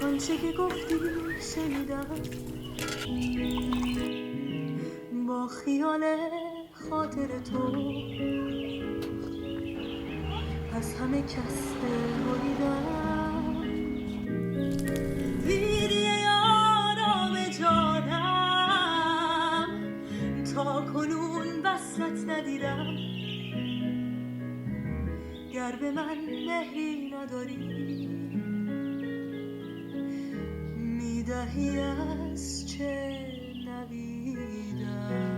آنچه که گفتی شنیدم با خیال خاطر تو از همه کس بریدم. دیدی یارم جانم تا کنون وصلت ندیدم. گر به من مهری نداری میدهی از چه نویدم.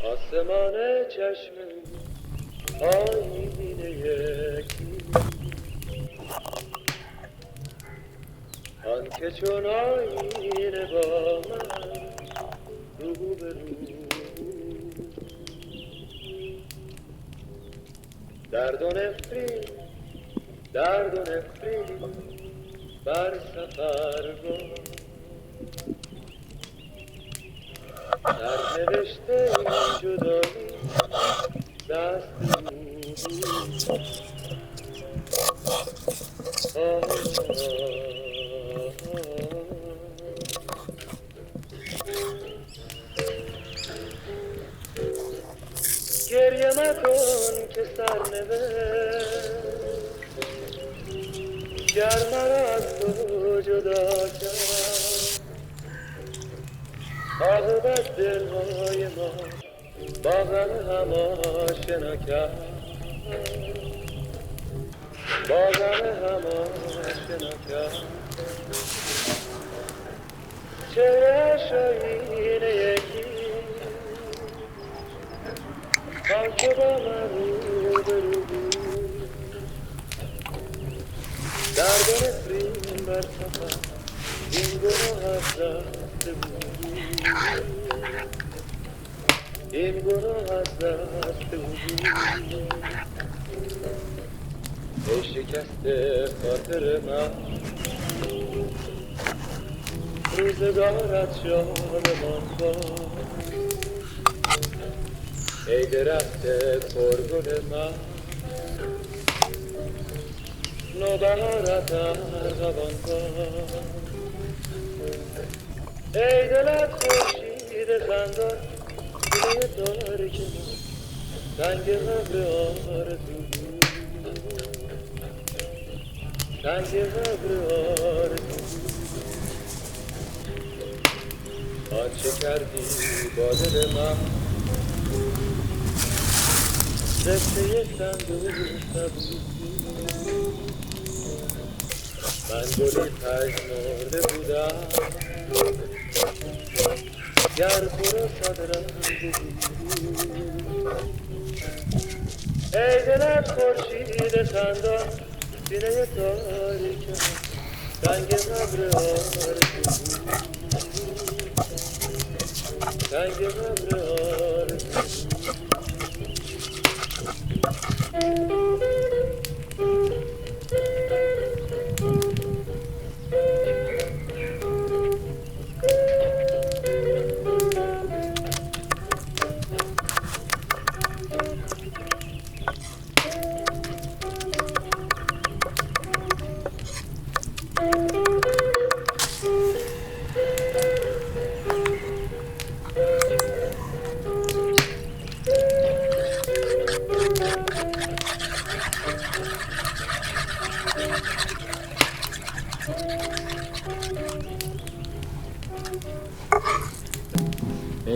آسمان چشم آینه یکی آن که چون آینه با من رو به رو درد و نفرین بر سفر با سرنوشته این جدایی دست گریه مکن که سرنوشت گر مرا از تو جدا کرد عاقبت دلهای ما با غم هم آشنا کرد با غم هم آشنا کرد چهره‌اش آیینه یکی آن که با من رو به رو بود درد و نفرین بر سفر این گناه از دست بود این گناه از دست بود ای شکسته خاطر من روزگارت شادمان باد ای درخت پرگل من نوبهارت ارغوان باد ای دلت خورشید خندان دل تاریک من سنگ قبر آرزو بود سنگ قبر آرزو آنچه کردی با دل من رشته صندوق نبود من گلی پژمرده بودم گر تو را صدرم بود ای دلت خورشید خندان سینه تاریکم سنگ قبر آرزو سنگ قبر آرزو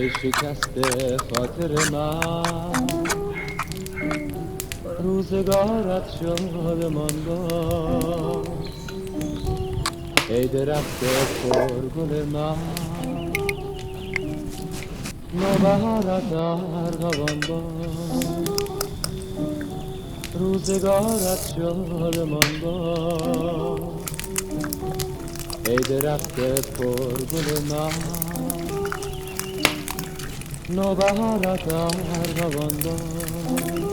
ای شکست خاطر من روزگارت شادمان باش ای درخت پرگل من نوبهارت ارغوان باش روزگارت شادمان باش ای درخت پرگل من نوبهارت ارغوان باش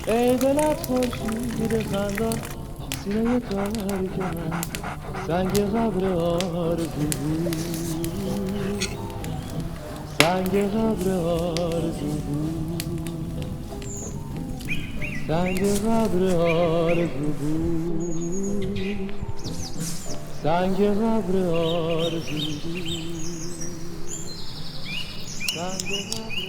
ای دلت خورشید خندان سینه تاریک من سنگ قبر آرزو بود سنگ قبر آرزو بود سنگ قبر آرزو بود سنگ قبر آرزو بود سنگ قبر